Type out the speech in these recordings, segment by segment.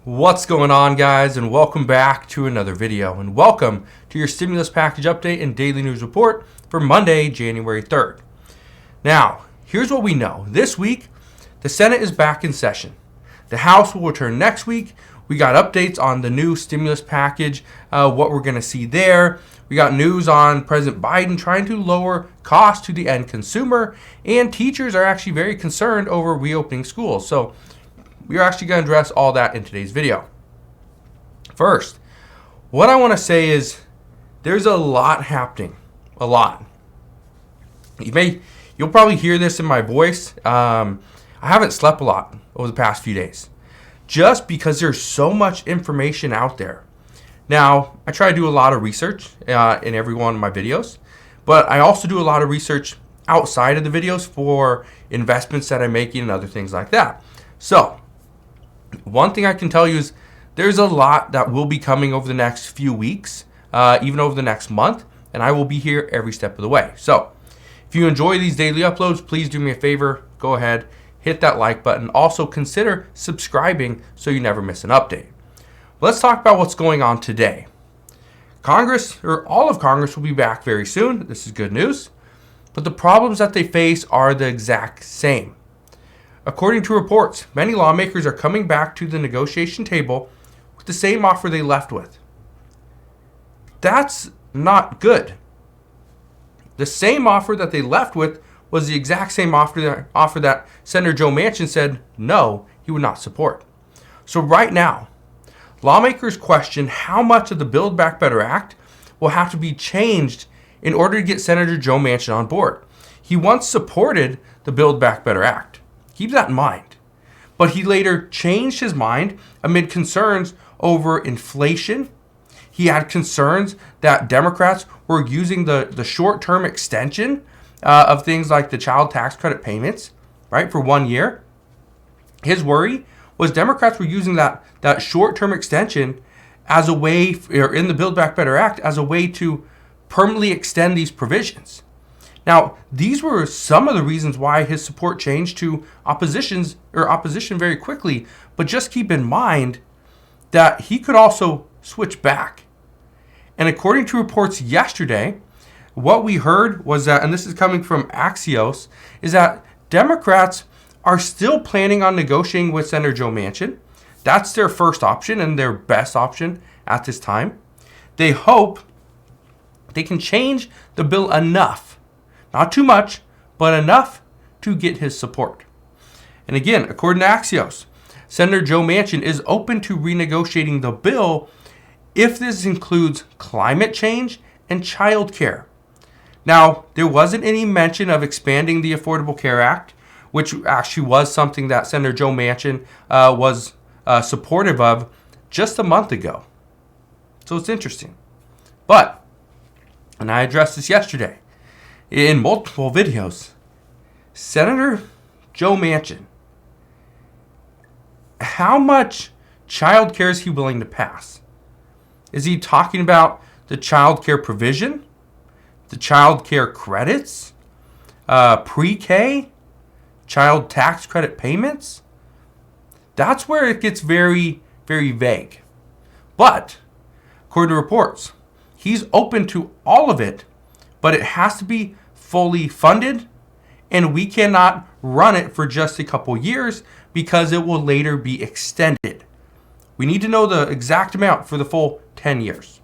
What's going on, guys, and welcome back to another video, and welcome to your stimulus package update and daily news report for Monday, January 3rd. Now, here's what we know. This week, the Senate is back in session. The House will return next week. We got updates on the new stimulus package, what we're going to see there. We got news on President Biden trying to lower costs to the end consumer, and teachers are actually very concerned over reopening schools. So we are actually going to address all that in today's video. First, what I want to say is there's a lot happening. A lot. You'll probably hear this in my voice. I haven't slept a lot over the past few days just because there's so much information out there. Now, I try to do a lot of research in every one of my videos, but I also do a lot of research outside of the videos for investments that I'm making and other things like that. So, one thing I can tell you is there's a lot that will be coming over the next few weeks, even over the next month, and I will be here every step of the way. So if you enjoy these daily uploads, please do me a favor, go ahead, hit that like button. Also consider subscribing so you never miss an update. Let's talk about what's going on today. Congress, or all of Congress, will be back very soon. This is good news. But the problems that they face are the exact same. According to reports, many lawmakers are coming back to the negotiation table with the same offer they left with. That's not good. The same offer that they left with was the exact same offer that Senator Joe Manchin said no, he would not support. So right now, lawmakers question how much of the Build Back Better Act will have to be changed in order to get Senator Joe Manchin on board. He once supported the Build Back Better Act. Keep that in mind. But he later changed his mind amid concerns over inflation. He had concerns that Democrats were using the short-term extension of things like the child tax credit payments, right, for 1 year. His worry was Democrats were using that short-term extension as a way, or in the Build Back Better Act, as a way to permanently extend these provisions. Now, these were some of the reasons why his support changed to opposition very quickly, but just keep in mind that he could also switch back. And according to reports yesterday, what we heard was that, and this is coming from Axios, is that Democrats are still planning on negotiating with Senator Joe Manchin. That's their first option and their best option at this time. They hope they can change the bill enough, not too much, but enough to get his support. And again, according to Axios, Senator Joe Manchin is open to renegotiating the bill if this includes climate change and child care. Now, there wasn't any mention of expanding the Affordable Care Act, which actually was something that Senator Joe Manchin was supportive of just a month ago. So it's interesting. But, and I addressed this yesterday in multiple videos, Senator Joe Manchin, how much child care is he willing to pass? Is he talking about the child care provision, the child care credits, pre-K, child tax credit payments? That's where it gets very, very vague. But, according to reports, he's open to all of it, but it has to be fully funded, and we cannot run it for just a couple years because it will later be extended. We need to know the exact amount for the full 10 years.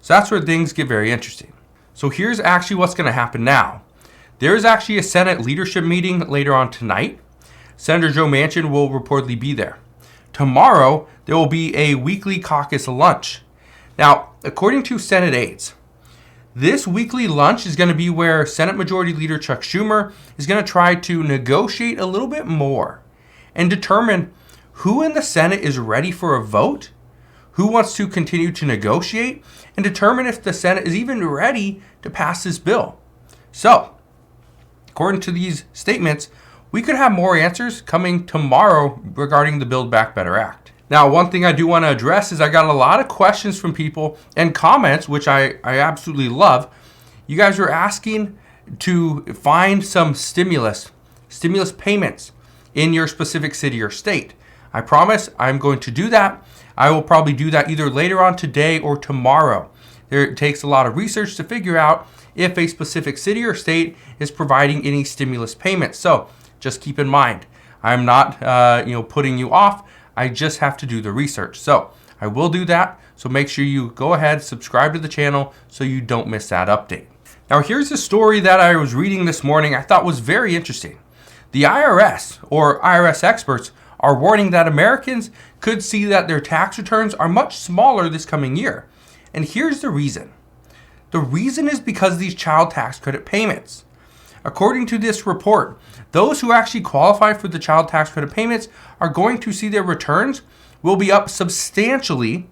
So that's where things get very interesting. So here's actually what's going to happen now. There is actually a Senate leadership meeting later on tonight. Senator Joe Manchin will reportedly be there. Tomorrow, there will be a weekly caucus lunch. Now, according to Senate aides, this weekly lunch is going to be where Senate Majority Leader Chuck Schumer is going to try to negotiate a little bit more and determine who in the Senate is ready for a vote, who wants to continue to negotiate, and determine if the Senate is even ready to pass this bill. So, according to these statements, we could have more answers coming tomorrow regarding the Build Back Better Act. Now, one thing I do want to address is I got a lot of questions from people and comments, which I absolutely love. You guys are asking to find some stimulus payments in your specific city or state. I promise I'm going to do that. I will probably do that either later on today or tomorrow. It takes a lot of research to figure out if a specific city or state is providing any stimulus payments. So just keep in mind, I'm not putting you off. I just have to do the research. So I will do that. So make sure you go ahead, subscribe to the channel so you don't miss that update. Now here's a story that I was reading this morning I thought was very interesting. The IRS, or IRS experts, are warning that Americans could see that their tax returns are much smaller this coming year. And here's the reason. The reason is because of these child tax credit payments. According to this report, those who actually qualify for the child tax credit payments are going to see their returns will be up substantially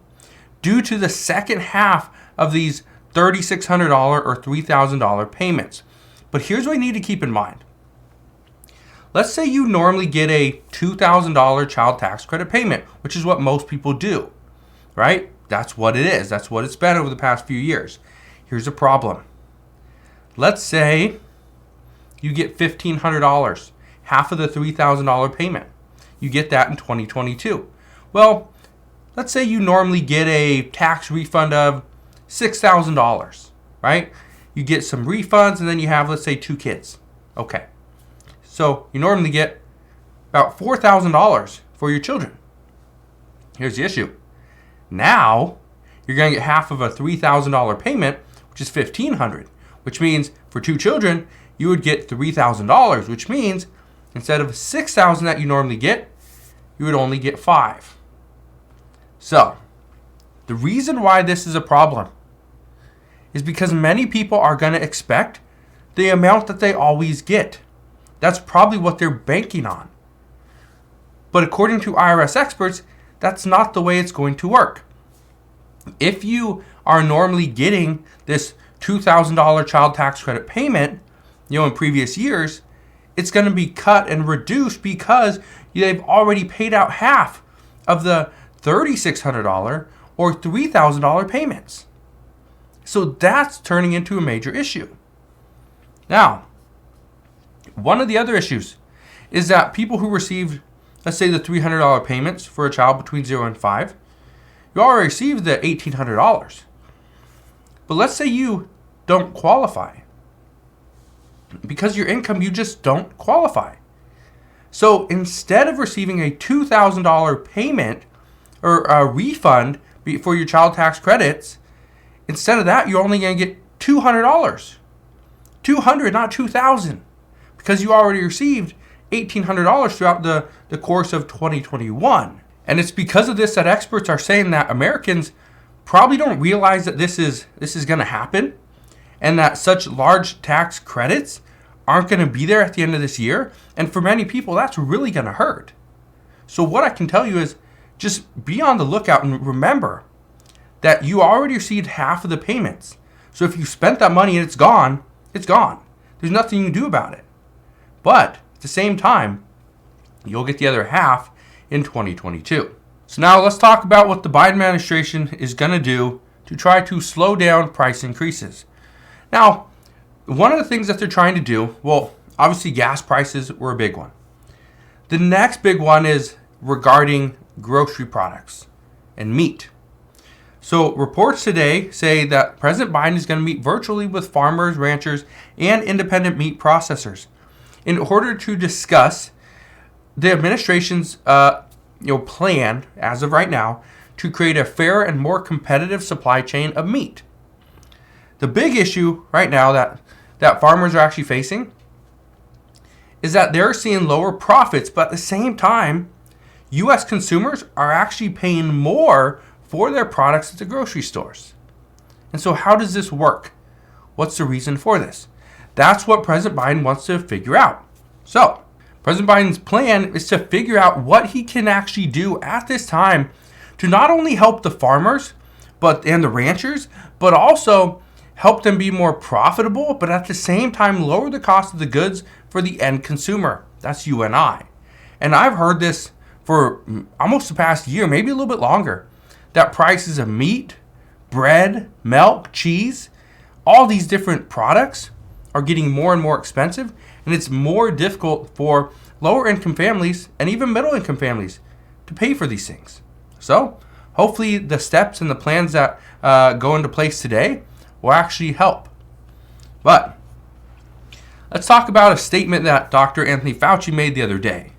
due to the second half of these $3,600 or $3,000 payments. But here's what you need to keep in mind. Let's say you normally get a $2,000 child tax credit payment, which is what most people do, right? That's what it is. That's what it's been over the past few years. Here's a problem. Let's say you get $1,500, half of the $3,000 payment. You get that in 2022. Well, let's say you normally get a tax refund of $6,000, right? You get some refunds and then you have, let's say, 2 kids. Okay. So you normally get about $4,000 for your children. Here's the issue. Now you're going to get half of a $3,000 payment, which is $1,500, which means for 2 children, you would get $3,000, which means instead of $6,000 that you normally get, you would only get $5,000. So the reason why this is a problem is because many people are going to expect the amount that they always get. That's probably what they're banking on. But according to IRS experts, that's not the way it's going to work. If you are normally getting this $2,000 child tax credit payment, in previous years, it's going to be cut and reduced because they've already paid out half of the $3,600 or $3,000 payments. So that's turning into a major issue. Now, one of the other issues is that people who received, let's say, the $300 payments for a child between 0 and 5, you already received the $1,800. But let's say you don't qualify. Because your income, you just don't qualify. So instead of receiving a $2,000 payment or a refund for your child tax credits, instead of that, you're only going to get $200. $200, not $2,000. Because you already received $1,800 throughout the course of 2021. And it's because of this that experts are saying that Americans probably don't realize that this is going to happen and that such large tax credits aren't going to be there at the end of this year. And for many people, that's really going to hurt. So what I can tell you is just be on the lookout and remember that you already received half of the payments. So if you spent that money and it's gone, it's gone. There's nothing you can do about it. But at the same time, you'll get the other half in 2022. So now let's talk about what the Biden administration is going to do to try to slow down price increases. Now, one of the things that they're trying to do, well, obviously gas prices were a big one. The next big one is regarding grocery products and meat. So reports today say that President Biden is going to meet virtually with farmers, ranchers, and independent meat processors in order to discuss the administration's plan, as of right now, to create a fair and more competitive supply chain of meat. The big issue right now that farmers are actually facing is that they're seeing lower profits, but at the same time, U.S. consumers are actually paying more for their products at the grocery stores. And so how does this work? What's the reason for this? That's what President Biden wants to figure out. So, President Biden's plan is to figure out what he can actually do at this time to not only help the farmers and the ranchers, but also help them be more profitable, but at the same time lower the cost of the goods for the end consumer. That's you and I. And I've heard this for almost the past year, maybe a little bit longer, that prices of meat, bread, milk, cheese, all these different products are getting more and more expensive, and it's more difficult for lower income families and even middle income families to pay for these things. So hopefully the steps and the plans that go into place today will actually help. But let's talk about a statement that Dr. Anthony Fauci made the other day.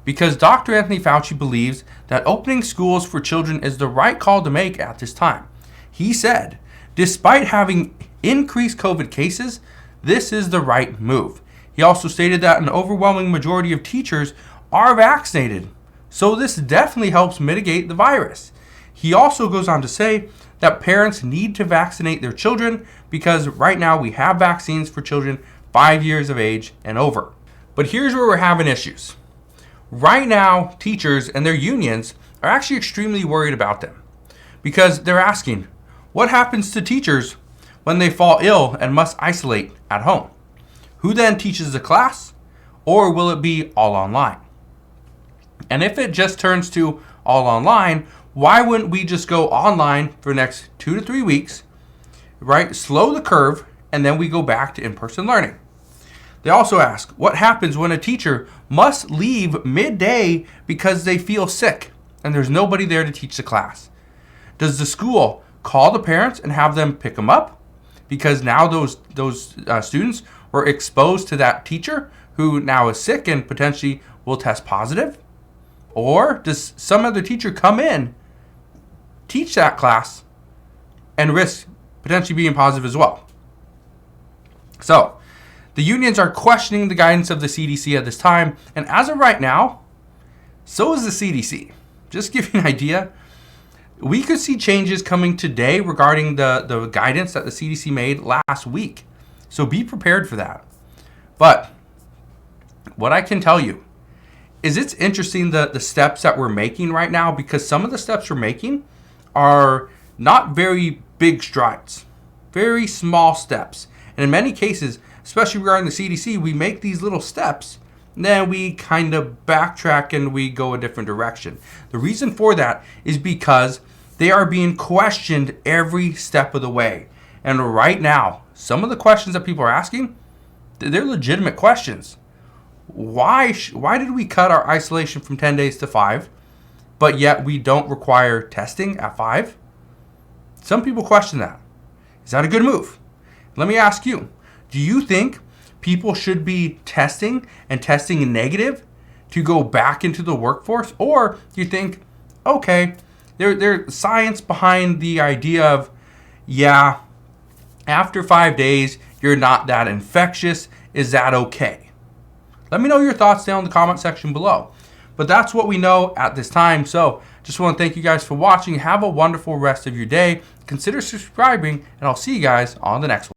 Because Dr. Anthony Fauci believes that opening schools for children is the right call to make at this time. He said, despite having increased COVID cases, this is the right move. He also stated that an overwhelming majority of teachers are vaccinated, so this definitely helps mitigate the virus. He also goes on to say that parents need to vaccinate their children because right now we have vaccines for children 5 years of age and over. But here's where we're having issues. Right now, teachers and their unions are actually extremely worried about them because they're asking, what happens to teachers when they fall ill and must isolate at home? Who then teaches the class, or will it be all online? And if it just turns to all online, why wouldn't we just go online for the next 2 to 3 weeks, right? Slow the curve, and then we go back to in-person learning. They also ask, what happens when a teacher must leave midday because they feel sick and there's nobody there to teach the class? Does the school call the parents and have them pick them up because now those students were exposed to that teacher who now is sick and potentially will test positive? Or does some other teacher come in, teach that class, and risk potentially being positive as well? So the unions are questioning the guidance of the CDC at this time, and as of right now, so is the CDC. Just to give you an idea, we could see changes coming today regarding the guidance that the CDC made last week. So be prepared for that. But what I can tell you is it's interesting the steps that we're making right now, because some of the steps we're making are not very big strides, very small steps. And in many cases, especially regarding the CDC, we make these little steps, and then we kind of backtrack and we go a different direction. The reason for that is because they are being questioned every step of the way. And right now, some of the questions that people are asking, they're legitimate questions. Why did we cut our isolation from 10 days to 5, but yet we don't require testing at 5? Some people question that. Is that a good move? Let me ask you, do you think people should be testing and testing negative to go back into the workforce? Or do you think, okay, there's science behind the idea of, yeah, after 5 days, you're not that infectious. Is that okay? Let me know your thoughts down in the comment section below. But that's what we know at this time. So just want to thank you guys for watching. Have a wonderful rest of your day. Consider subscribing, and I'll see you guys on the next one.